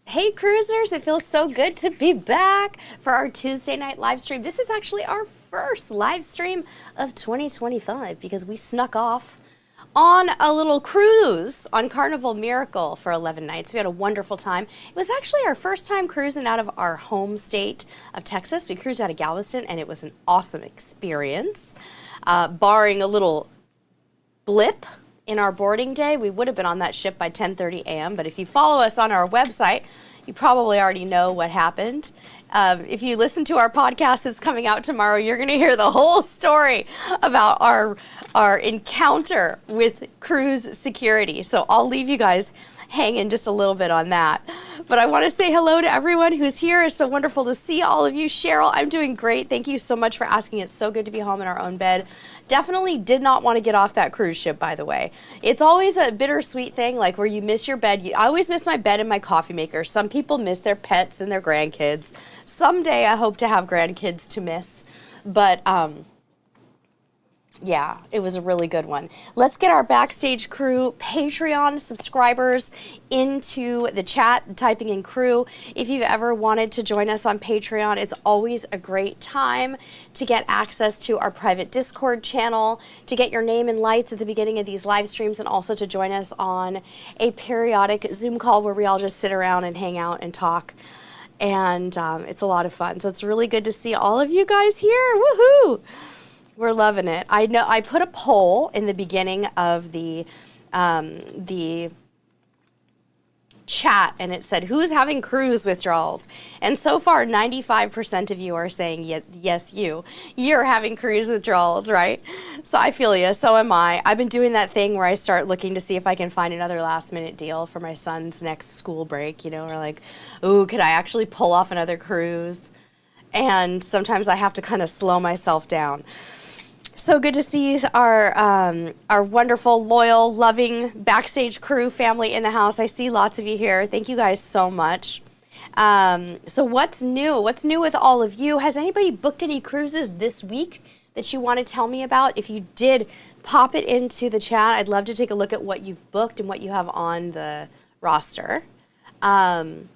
Hey cruisers, it feels so good to be back for our Tuesday night live stream. This is actually our first live stream of 2025 because we snuck off on a little cruise on Carnival Miracle for 11 nights. We had a wonderful time. It was actually our first time cruising out of our home state of Texas. We cruised out of Galveston and it was an awesome experience. Barring a little blip in our boarding day, we would have been on that ship by 10:30 a.m. But if you follow us on our website, you probably already know what happened. If you listen to our podcast that's coming out tomorrow, you're going to hear the whole story about our encounter with cruise security. So I'll leave you guys hanging just a little bit on that. But I want to say hello to everyone who's here. It's so wonderful to see all of you. Cheryl, I'm doing great. Thank you so much for asking. It's so good to be home in our own bed. Definitely did not want to get off that cruise ship, by the way. It's always a bittersweet thing, like where you miss your bed. I always miss my bed and my coffee maker. Some people miss their pets and their grandkids. Someday I hope to have grandkids to miss. But yeah, it was a really good one. Let's get our backstage crew Patreon subscribers into the chat, typing in crew. If you've ever wanted to join us on Patreon, it's always a great time to get access to our private Discord channel, to get your name and lights at the beginning of these live streams, and also to join us on a periodic Zoom call where we all just sit around and hang out and talk. And it's a lot of fun. So it's really good to see all of you guys here. Woohoo! We're loving it. I know I put a poll in the beginning of the chat, and it said, who's having cruise withdrawals? And so far, 95% of you are saying, yes, you're having cruise withdrawals, right? So I feel you, so am I. I've been doing that thing where I start looking to see if I can find another last minute deal for my son's next school break, you know, or like, ooh, could I actually pull off another cruise? And sometimes I have to kind of slow myself down. So good to see our wonderful, loyal, loving backstage crew family in the house. I see lots of you here. Thank you guys so much. So what's new? What's new with all of you? Has anybody booked any cruises this week that you want to tell me about? If you did, pop it into the chat. I'd love to take a look at what you've booked and what you have on the roster. And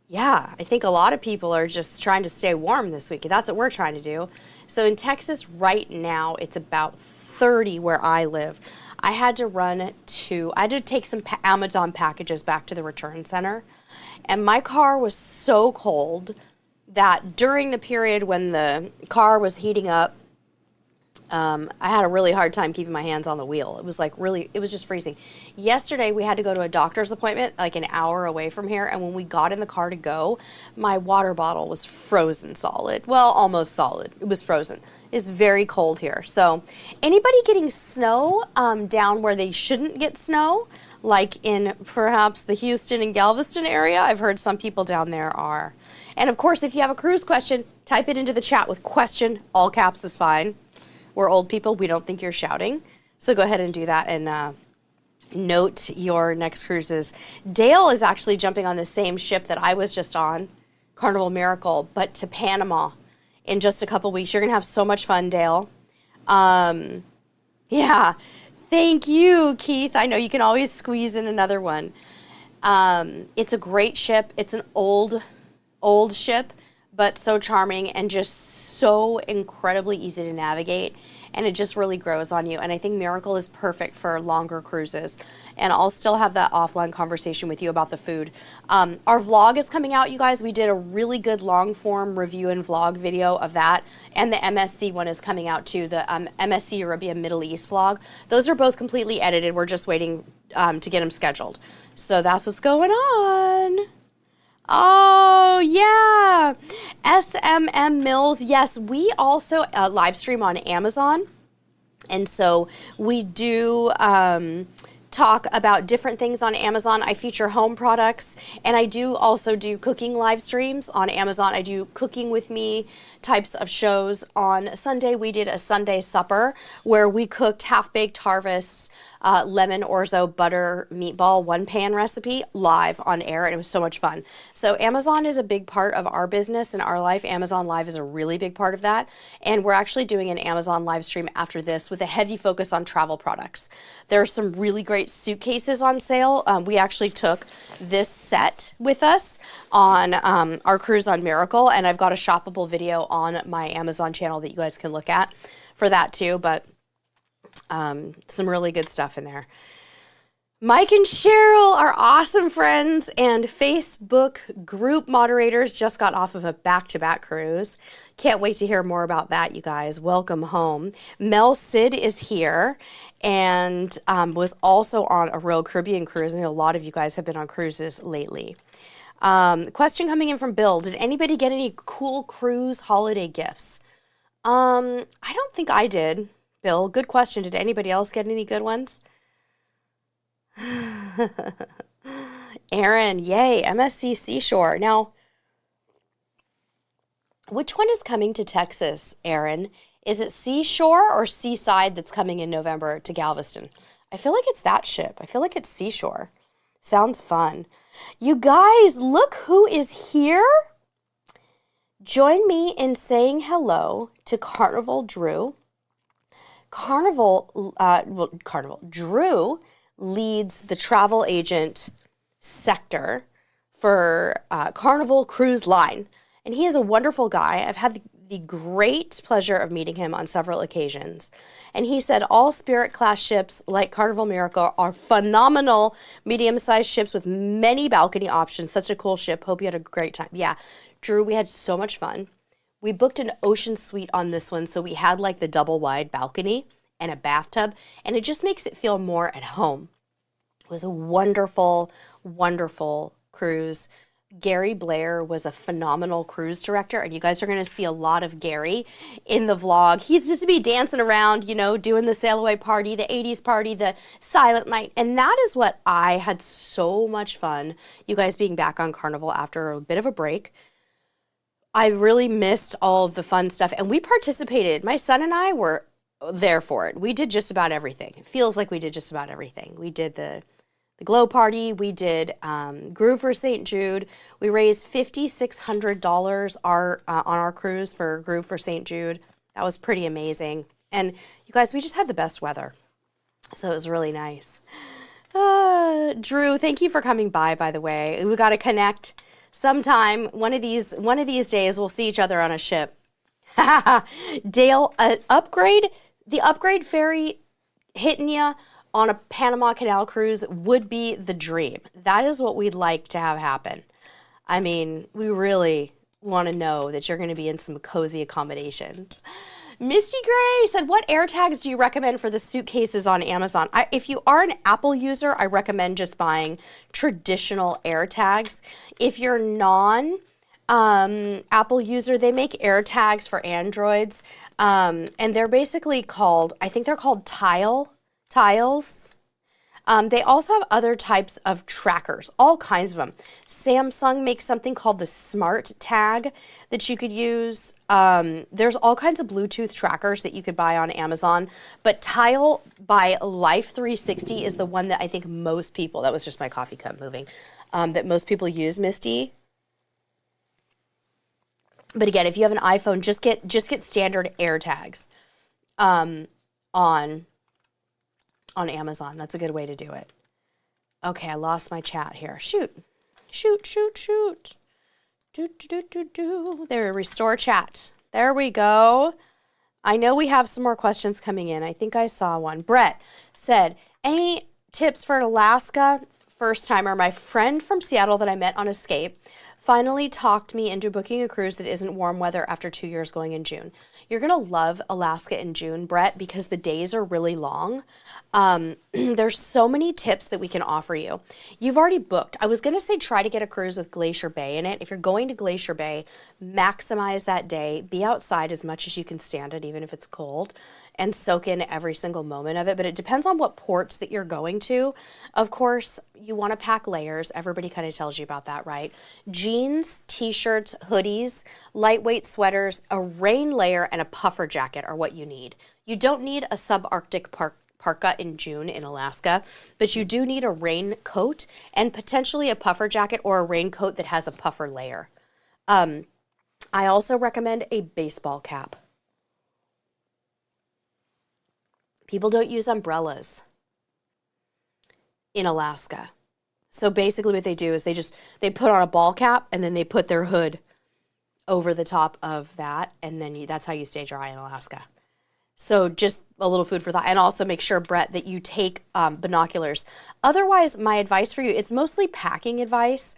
yeah, I think a lot of people are just trying to stay warm this week. That's what we're trying to do. So in Texas right now, it's about 30 where I live. I had to take some Amazon packages back to the return center. And my car was so cold that during the period when the car was heating up, I had a really hard time keeping my hands on the wheel. It was it was just freezing. Yesterday, we had to go to a doctor's appointment like an hour away from here. And when we got in the car to go, my water bottle was frozen solid. Well, almost solid. It was frozen. It's very cold here. So anybody getting snow down where they shouldn't get snow, like in perhaps the Houston and Galveston area? I've heard some people down there are. And of course, if you have a cruise question, type it into the chat with question. All caps is fine. We're old people. We don't think you're shouting. So go ahead and do that and note your next cruises. Dale is actually jumping on the same ship that I was just on, Carnival Miracle, but to Panama in just a couple weeks. You're going to have so much fun, Dale. Yeah. Thank you, Keith. I know you can always squeeze in another one. It's a great ship. It's an old ship, but so charming and just so incredibly easy to navigate, and it just really grows on you. And I think Miracle is perfect for longer cruises. And I'll still have that offline conversation with you about the food. Our vlog is coming out, you guys. We did a really good long form review and vlog video of that, and the MSC one is coming out too, the MSC Arabian Middle East vlog. Those are both completely edited. We're just waiting to get them scheduled. So that's what's going on. Oh, yeah. SMM Mills. Yes, we also live stream on Amazon. And so we do talk about different things on Amazon. I feature home products, and I do also do cooking live streams on Amazon. I do cooking with me types of shows. On Sunday, we did a Sunday supper where we cooked half-baked harvests, lemon orzo butter meatball 1-pan recipe live on air, and it was so much fun. So Amazon is a big part of our business and our life. Amazon Live is a really big part of that, and we're actually doing an Amazon live stream after this with a heavy focus on travel products. There are some really great suitcases on sale. We actually took this set with us on our cruise on Miracle, and I've got a shoppable video on my Amazon channel that you guys can look at for that too, but some really good stuff in there. Mike and Cheryl are awesome friends and Facebook group moderators, just got off of a back-to-back cruise. Can't wait to hear more about that, you guys. Welcome home. Mel Sid is here and was also on a Royal Caribbean cruise. I know a lot of you guys have been on cruises lately. Question coming in from Bill. Did anybody get any cool cruise holiday gifts? I don't think I did, Bill. Good question. Did anybody else get any good ones? Aaron, yay, MSC Seashore. Now, which one is coming to Texas, Aaron? Is it Seashore or Seaside that's coming in November to Galveston? I feel like it's that ship. I feel like it's Seashore. Sounds fun. You guys, look who is here. Join me in saying hello to Carnival Drew. Drew leads the travel agent sector for Carnival Cruise Line. And he is a wonderful guy. I've had the great pleasure of meeting him on several occasions. And he said all Spirit class ships like Carnival Miracle are phenomenal medium-sized ships with many balcony options. Such a cool ship. Hope you had a great time. Yeah, Drew, we had so much fun. We booked an ocean suite on this one, so we had like the double wide balcony and a bathtub, and it just makes it feel more at home. It was a wonderful, wonderful cruise. Gary Blair was a phenomenal cruise director, and you guys are going to see a lot of Gary in the vlog. He's just to be dancing around, you know, doing the sail away party, the 80s party, the silent night, and that is what I had so much fun, you guys being back on Carnival after a bit of a break. I really missed all of the fun stuff, and we participated. My son and I were there for it. We did just about everything. It feels like we did just about everything. We did the glow party. We did Groove for St. Jude. We raised $5,600 on our cruise for Groove for St. Jude. That was pretty amazing. And you guys, we just had the best weather. So it was really nice. Drew, thank you for coming by the way. We got to connect sometime. One of these days we'll see each other on a ship. Dale, the upgrade ferry hitting you on a Panama Canal cruise would be the dream. That is what we'd like to have happen. I mean, we really want to know that you're going to be in some cozy accommodations. Misty Gray said, what AirTags do you recommend for the suitcases on Amazon? If you are an Apple user, I recommend just buying traditional AirTags. If you're Apple user, they make AirTags for Androids, and they're basically called, I think they're called tiles. They also have other types of trackers, all kinds of them. Samsung makes something called the Smart Tag that you could use. There's all kinds of Bluetooth trackers that you could buy on Amazon, but Tile by Life 360 is the one that I think most people, that was just my coffee cup moving, that most people use, Misty. But again, if you have an iPhone, just get standard AirTags on Amazon. That's a good way to do it. Okay, I lost my chat here. Shoot. There, restore chat. There we go. I know we have some more questions coming in. I think I saw one. Brett said, any tips for Alaska first timer? My friend from Seattle that I met on Escape finally talked me into booking a cruise that isn't warm weather after 2 years going in June. You're going to love Alaska in June, Brett, because the days are really long. There's so many tips that we can offer you. You've already booked. I was going to say try to get a cruise with Glacier Bay in it. If you're going to Glacier Bay, maximize that day. Be outside as much as you can stand it, even if it's cold, and soak in every single moment of it. But it depends on what ports that you're going to. Of course, you want to pack layers. Everybody kind of tells you about that, right? Jeans, t-shirts, hoodies, lightweight sweaters, a rain layer, and a puffer jacket are what you need. You don't need a subarctic parka in June in Alaska, but you do need a raincoat and potentially a puffer jacket or a raincoat that has a puffer layer. I also recommend a baseball cap. People don't use umbrellas in Alaska. So basically what they do is they put on a ball cap and then they put their hood over the top of that, and then that's how you stay dry in Alaska. So just a little food for thought. And also make sure, Brett, that you take binoculars. Otherwise, my advice for you, it's mostly packing advice,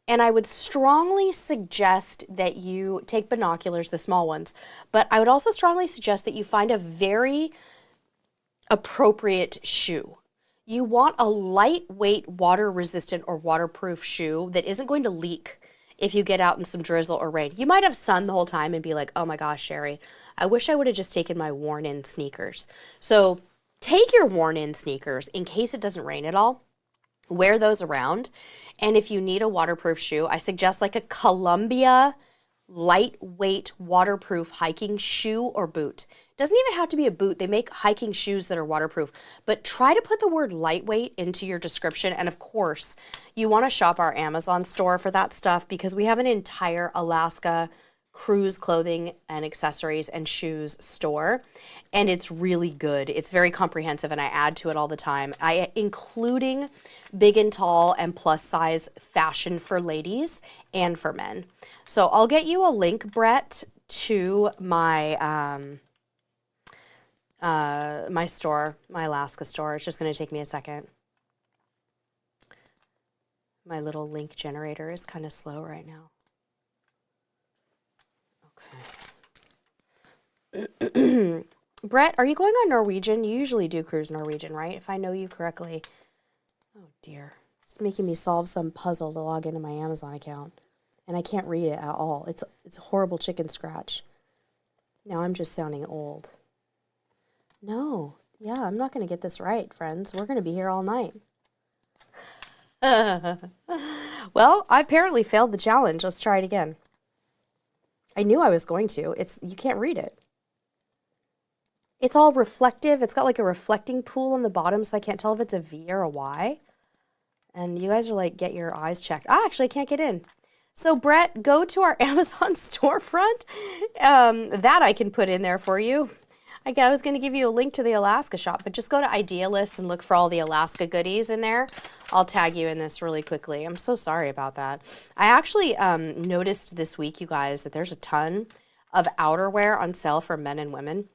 and I would strongly suggest that you take binoculars, the small ones, but I would also strongly suggest that you find a very appropriate shoe. You want a lightweight, water-resistant or waterproof shoe that isn't going to leak if you get out in some drizzle or rain. You might have sun the whole time and be like, oh my gosh, Sherry, I wish I would have just taken my worn-in sneakers. So take your worn-in sneakers in case it doesn't rain at all. Wear those around. And if you need a waterproof shoe, I suggest like a Columbia lightweight waterproof hiking shoe or boot. Doesn't even have to be a boot. They make hiking shoes that are waterproof, but try to put the word lightweight into your description. And of course, you want to shop our Amazon store for that stuff because we have an entire Alaska cruise clothing and accessories and shoes store, and it's really good. It's very comprehensive, and I add to it all the time, including big and tall and plus size fashion for ladies and for men. So I'll get you a link, Brett, to my my store, my Alaska store. It's just going to take me a second. My little link generator is kind of slow right now. Okay. Brett, are you going on Norwegian? You usually do cruise Norwegian, right? If I know you correctly. Oh dear. It's making me solve some puzzle to log into my Amazon account. And I can't read it at all. It's a horrible chicken scratch. Now I'm just sounding old. No. Yeah, I'm not going to get this right, friends. We're going to be here all night. Well, I apparently failed the challenge. Let's try it again. I knew I was going to. You can't read it. It's all reflective. It's got like a reflecting pool on the bottom, so I can't tell if it's a V or a Y. And you guys are like, get your eyes checked. Actually, I can't get in. So, Brett, go to our Amazon storefront. That I can put in there for you. I was going to give you a link to the Alaska shop, but just go to Idealist and look for all the Alaska goodies in there. I'll tag you in this really quickly. I'm so sorry about that. I actually noticed this week, you guys, that there's a ton of outerwear on sale for men and women.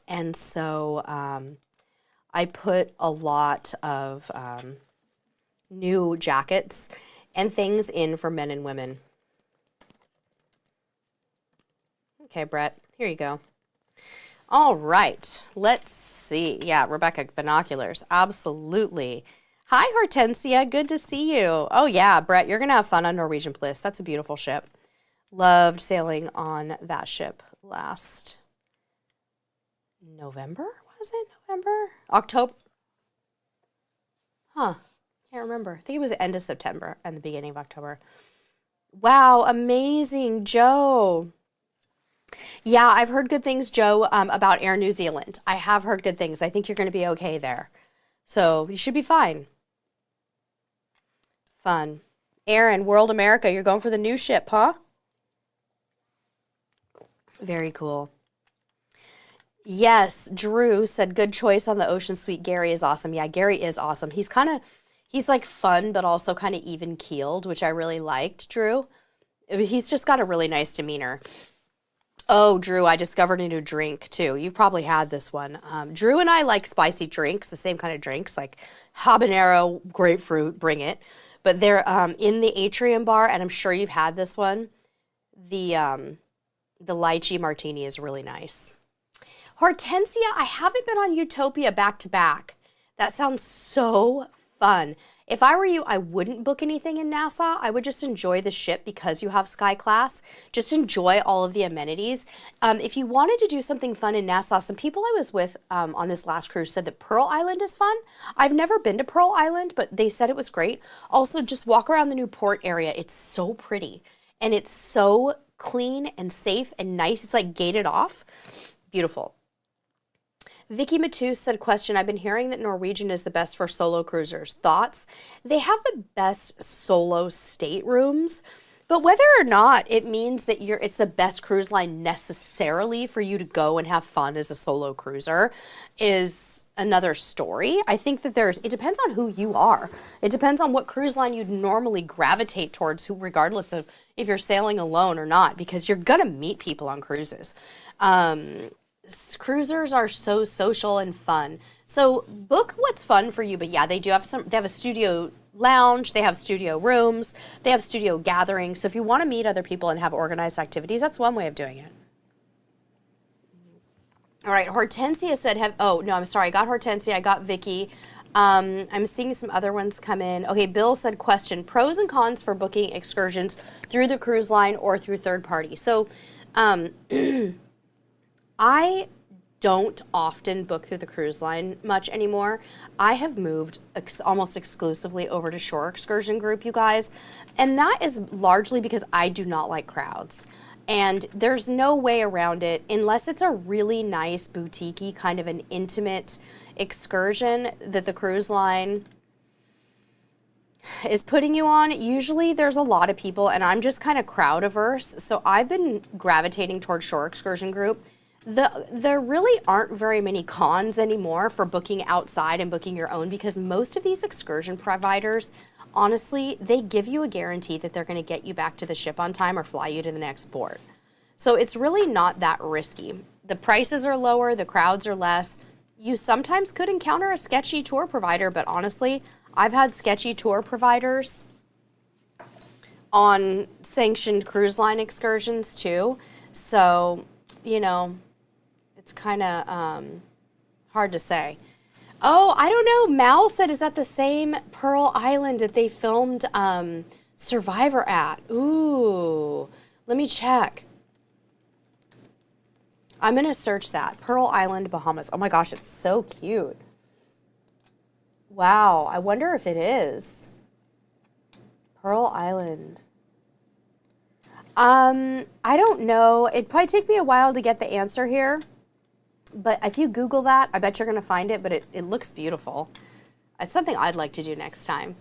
And so I put a lot of new jackets and things in for men and women. Okay, Brett, here you go. All right, let's see. Yeah, Rebecca, binoculars, absolutely. Hi, Hortensia, good to see you. Oh yeah, Brett, you're gonna have fun on Norwegian Bliss. That's a beautiful ship. Loved sailing on that ship last November, was it November? October? Huh, can't remember. I think it was the end of September and the beginning of October. Wow, amazing, Joe. Yeah, I've heard good things, Joe, about Air New Zealand. I have heard good things. I think you're going to be okay there. So you should be fine. Fun. Aaron, World America, you're going for the new ship, huh? Very cool. Yes, Drew said, good choice on the Ocean Suite. Gary is awesome. Yeah, Gary is awesome. He's like fun, but also kind of even keeled, which I really liked, Drew. He's just got a really nice demeanor. Oh, Drew, I discovered a new drink, too. You've probably had this one. Drew and I like spicy drinks, the same kind of drinks, like habanero, grapefruit, bring it. But they're in the Atrium Bar, and I'm sure you've had this one. The lychee martini is really nice. Hortensia, I haven't been on Utopia back to back. That sounds so fun. If I were you, I wouldn't book anything in Nassau. I would just enjoy the ship because you have Sky Class. Just enjoy all of the amenities. If you wanted to do something fun in Nassau, some people I was with on this last cruise said that Pearl Island is fun. I've never been to Pearl Island, but they said it was great. Also, just walk around the new port area. It's so pretty. And it's so clean and safe and nice. It's like gated off. Beautiful. Vicky Matus said, question, I've been hearing that Norwegian is the best for solo cruisers. Thoughts? They have the best solo staterooms, but whether or not it means that it's the best cruise line necessarily for you to go and have fun as a solo cruiser is another story. I think that it depends on who you are. It depends on what cruise line you'd normally gravitate towards, regardless of if you're sailing alone or not, because you're gonna meet people on cruises. Cruisers are so social and fun. So book what's fun for you. But yeah, they have a studio lounge, they have studio rooms, they have studio gatherings. So if you want to meet other people and have organized activities, that's one way of doing it. All right, Hortensia said, oh, no, I'm sorry. I got Hortensia, I got Vicky. I'm seeing some other ones come in. Okay, Bill said, question, pros and cons for booking excursions through the cruise line or through third party. So I don't often book through the cruise line much anymore. I have moved almost exclusively over to Shore Excursion Group, you guys. And that is largely because I do not like crowds. And there's no way around it unless it's a really nice boutique-y kind of an intimate excursion that the cruise line is putting you on. Usually there's a lot of people and I'm just kind of crowd averse. So I've been gravitating towards Shore Excursion Group. There really aren't very many cons anymore for booking outside and booking your own, because most of these excursion providers, honestly, they give you a guarantee that they're going to get you back to the ship on time or fly you to the next port. So it's really not that risky. The prices are lower, the crowds are less. You sometimes could encounter a sketchy tour provider, but honestly, I've had sketchy tour providers on sanctioned cruise line excursions too. So, you know, it's kind of hard to say. Oh, I don't know. Mal said, is that the same Pearl Island that they filmed Survivor at? Ooh, let me check. I'm going to search that. Pearl Island, Bahamas. Oh my gosh, it's so cute. Wow, I wonder if it is. Pearl Island. I don't know. It'd probably take me a while to get the answer here. But if you Google that, I bet you're going to find it, but it looks beautiful. It's something I'd like to do next time.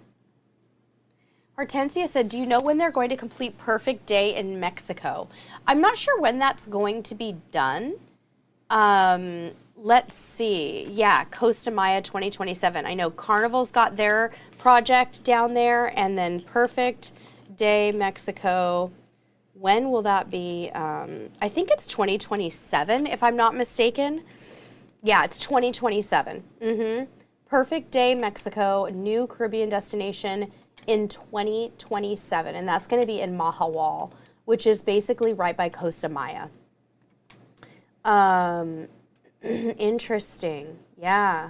Hortensia said, do you know when they're going to complete Perfect Day in Mexico? I'm not sure when that's going to be done. Let's see. Yeah, Costa Maya 2027. I know Carnival's got their project down there, and then Perfect Day Mexico. When will that be? I think it's 2027, if I'm not mistaken. Yeah, it's 2027. Perfect Day Mexico, new Caribbean destination in 2027. And that's going to be in Mahahual, which is basically right by Costa Maya. Interesting. Yeah.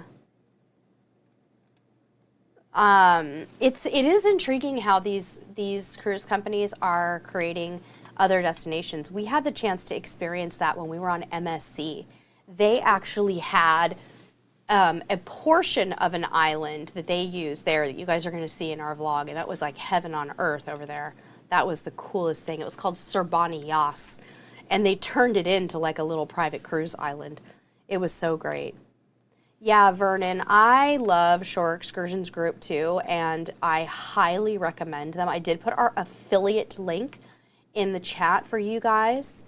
It is intriguing how these cruise companies are creating other destinations. We had the chance to experience that when we were on MSC. They actually had a portion of an island that they used there that you guys are going to see in our vlog, and that was like heaven on earth over there. That was the coolest thing. It was called Serbani Yas, and they turned it into like a little private cruise island. It was so great. Yeah, Vernon, I love Shore Excursions Group too, and I highly recommend them. I did put our affiliate link in the chat for you guys,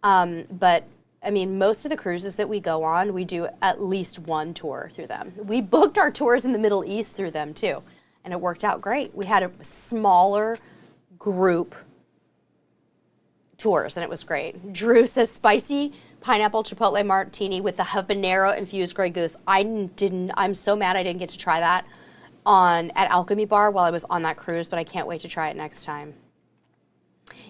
but I mean, most of the cruises that we go on, we do at least one tour through them. We booked our tours in the Middle East through them too, and it worked out great. We had a smaller group tours, and it was great. Drew says, spicy pineapple chipotle martini with the habanero infused Grey Goose. I'm so mad I didn't get to try that at Alchemy Bar while I was on that cruise, but I can't wait to try it next time.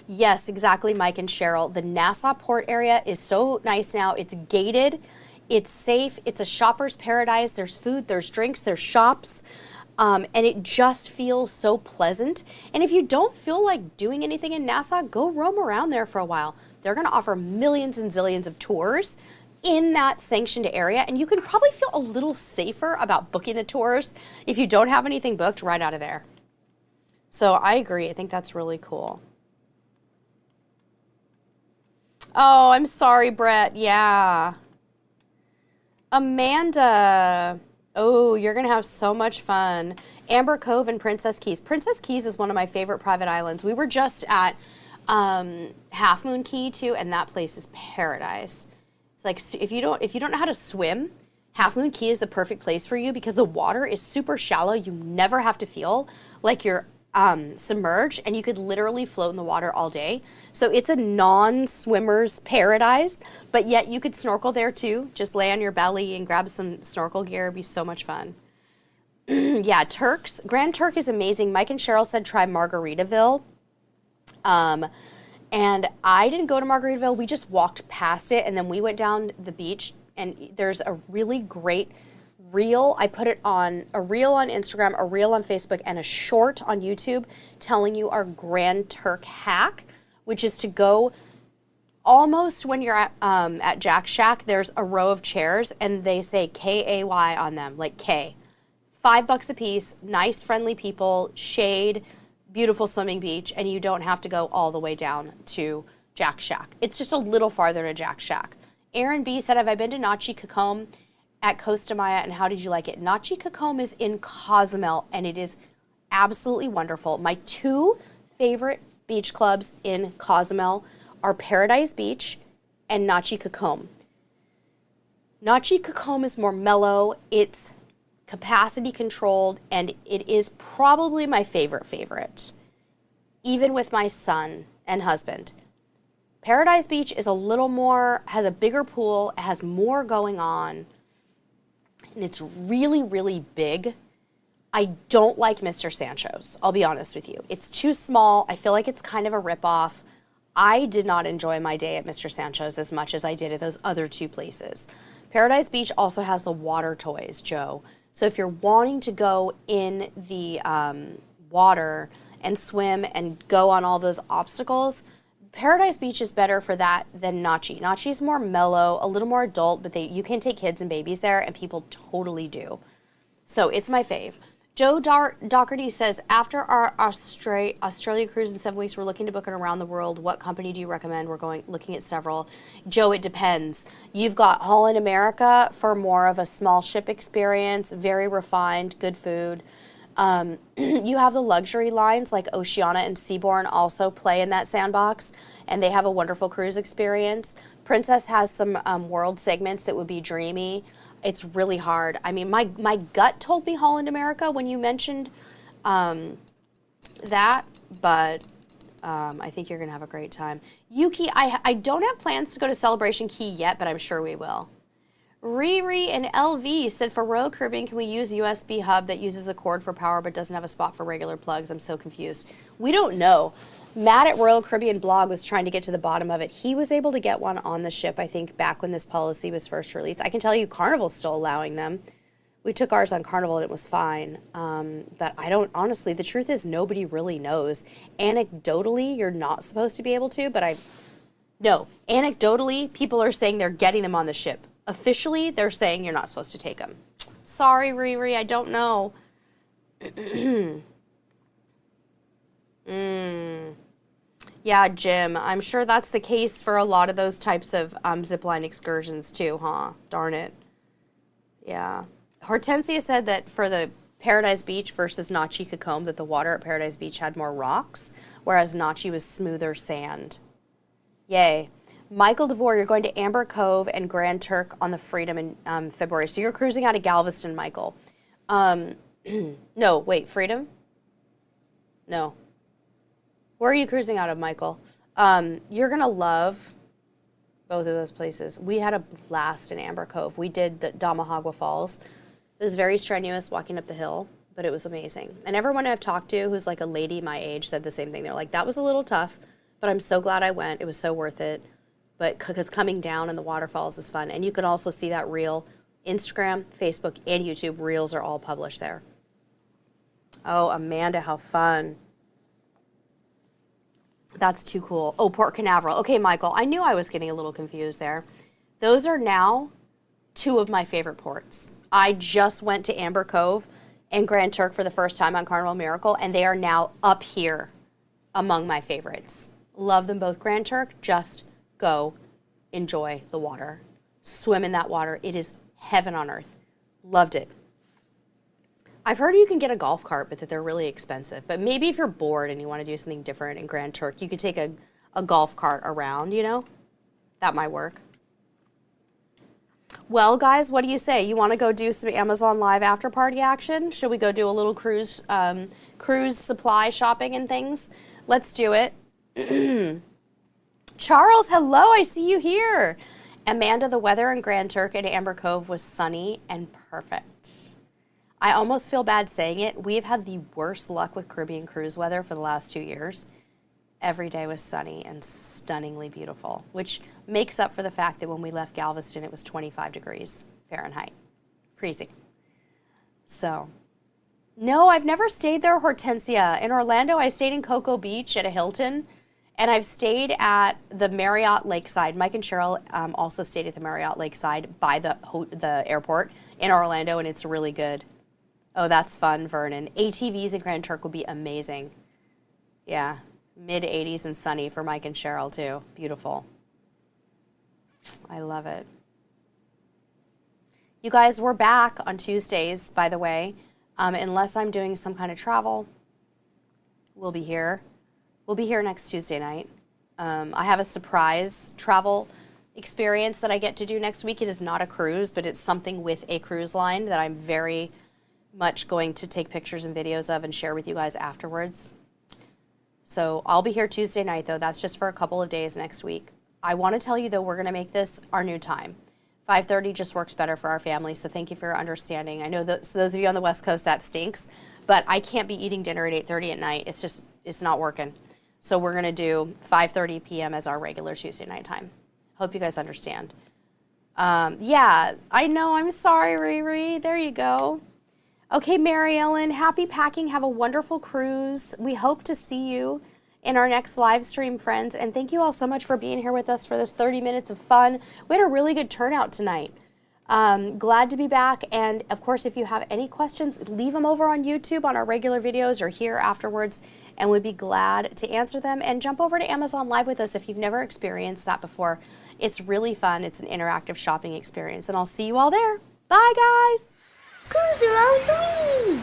Yes, exactly, Mike and Cheryl. The Nassau port area is so nice now. It's gated, it's safe, it's a shopper's paradise. There's food, there's drinks, there's shops, and it just feels so pleasant. And if you don't feel like doing anything in Nassau, go roam around there for a while. They're going to offer millions and zillions of tours in that sanctioned area, and you can probably feel a little safer about booking the tours if you don't have anything booked right out of there. So I agree. I think that's really cool. Oh, I'm sorry, Brett. Yeah. Amanda. Oh, you're going to have so much fun. Amber Cove and Princess Keys. Princess Keys is one of my favorite private islands. We were just at Half Moon Key too, and that place is paradise. It's like if you don't know how to swim, Half Moon Key is the perfect place for you because the water is super shallow. You never have to feel like you're submerged, and you could literally float in the water all day. So it's a non-swimmer's paradise, but yet you could snorkel there too. Just lay on your belly and grab some snorkel gear. It'd be so much fun. Yeah, Turks. Grand Turk is amazing. Mike and Cheryl said try Margaritaville. And I didn't go to Margaritaville. We just walked past it, and then we went down the beach, and there's a really great reel. I put it on a reel on Instagram, a reel on Facebook, and a short on YouTube telling you our Grand Turk hack, which is to go almost when you're at Jack Shack, there's a row of chairs, and they say K-A-Y on them, like K. $5 a piece, nice, friendly people, shade, beautiful swimming beach, and you don't have to go all the way down to Jack Shack. It's just a little farther to Jack Shack. Aaron B said, have I been to Nachi Cacombe at Costa Maya, and how did you like it? Nachi Cacombe is in Cozumel, and it is absolutely wonderful. My two favorite beach clubs in Cozumel are Paradise Beach and Nachi Cacombe. Nachi Cacombe is more mellow. It's capacity controlled, and it is probably my favorite, even with my son and husband. Paradise Beach is a little more, has a bigger pool, it has more going on, and it's really, really big. I don't like Mr. Sancho's, I'll be honest with you. It's too small. I feel like it's kind of a ripoff. I did not enjoy my day at Mr. Sancho's as much as I did at those other two places. Paradise Beach also has the water toys, Joe. So if you're wanting to go in the water and swim and go on all those obstacles, Paradise Beach is better for that than Nachi. Nachi's more mellow, a little more adult, but you can take kids and babies there, and people totally do. So it's my fave. Joe Doherty says, after our Australia cruise in 7 weeks, we're looking to book an around the world. What company do you recommend? We're looking at several. Joe, it depends. You've got Holland America for more of a small ship experience, very refined, good food. You have the luxury lines like Oceania and Seabourn also play in that sandbox, and they have a wonderful cruise experience. Princess has some world segments that would be dreamy. It's really hard. I mean, my gut told me Holland America when you mentioned that, but I think you're going to have a great time. Yuki, I don't have plans to go to Celebration Key yet, but I'm sure we will. Riri and LV said, for Royal Caribbean, can we use USB hub that uses a cord for power but doesn't have a spot for regular plugs? I'm so confused. We don't know. Matt at Royal Caribbean blog was trying to get to the bottom of it. He was able to get one on the ship, I think, back when this policy was first released. I can tell you Carnival's still allowing them. We took ours on Carnival and it was fine. But I don't, honestly, the truth is nobody really knows. Anecdotally, you're not supposed to be able to, but no. Anecdotally, people are saying they're getting them on the ship. Officially, they're saying you're not supposed to take them. Sorry, Riri, I don't know. Yeah, Jim, I'm sure that's the case for a lot of those types of zipline excursions too, huh? Darn it. Yeah. Hortensia said that for the Paradise Beach versus Nachi Cacombe, that the water at Paradise Beach had more rocks, whereas Nachi was smoother sand. Yay. Michael DeVore, you're going to Amber Cove and Grand Turk on the Freedom in February. So you're cruising out of Galveston, Michael. No, wait, Freedom? No. Where are you cruising out of, Michael? You're going to love both of those places. We had a blast in Amber Cove. We did the Damahagua Falls. It was very strenuous walking up the hill, but it was amazing. And everyone I've talked to who's like a lady my age said the same thing. They're like, that was a little tough, but I'm so glad I went. It was so worth it. But because coming down in the waterfalls is fun. And you can also see that reel. Instagram, Facebook, and YouTube reels are all published there. Oh, Amanda, how fun. That's too cool. Oh, Port Canaveral. Okay, Michael, I knew I was getting a little confused there. Those are now two of my favorite ports. I just went to Amber Cove and Grand Turk for the first time on Carnival Miracle, and they are now up here among my favorites. Love them both. Grand Turk, just go enjoy the water. Swim in that water. It is Heaven on earth. Loved it. I've heard you can get a golf cart, but that they're really expensive. But maybe if you're bored and you want to do something different in Grand Turk, you could take a golf cart around, you know? That might work. Well, guys, what do you say? You want to go do some Amazon Live after party action? Should we go do a little cruise supply shopping and things? Let's do it. Charles, hello, I see you here. Amanda, the weather in Grand Turk and Amber Cove was sunny and perfect. I almost feel bad saying it. We've had the worst luck with Caribbean cruise weather for the last 2 years. Every day was sunny and stunningly beautiful, which makes up for the fact that when we left Galveston, it was 25 degrees Fahrenheit. Freezing. So, no, I've never stayed there, Hortensia. In Orlando, I stayed in Cocoa Beach at a Hilton, and I've stayed at the Marriott Lakeside. Mike and Cheryl also stayed at the Marriott Lakeside by the airport in Orlando, and it's really good. Oh, that's fun, Vernon. ATVs in Grand Turk would be amazing. Yeah. Mid-80s and sunny for Mike and Cheryl, too. Beautiful. I love it. You guys, we're back on Tuesdays, by the way. Unless I'm doing some kind of travel, we'll be here. We'll be here next Tuesday night. I have a surprise travel experience that I get to do next week. It is not a cruise, but it's something with a cruise line that I'm very much going to take pictures and videos of and share with you guys afterwards. So I'll be here Tuesday night, though. That's just for a couple of days next week. I want to tell you, though, we're going to make this our new time. 5:30 just works better for our family, so thank you for your understanding. I know that so those of you on the West Coast, that stinks, but I can't be eating dinner at 8:30 at night. It's not working. So we're going to do 5:30 p.m. as our regular Tuesday night time. Hope you guys understand. Yeah, I know. I'm sorry, Riri. There you go. Okay, Mary Ellen, happy packing. Have a wonderful cruise. We hope to see you in our next live stream, friends. And thank you all so much for being here with us for this 30 minutes of fun. We had a really good turnout tonight. Glad to be back. And of course, if you have any questions, leave them over on YouTube on our regular videos or here afterwards, and we'd be glad to answer them. And jump over to Amazon Live with us if you've never experienced that before. It's really fun. It's an interactive shopping experience. And I'll see you all there. Bye, guys. Cruise around the week.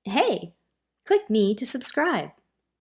Hey, click me to subscribe.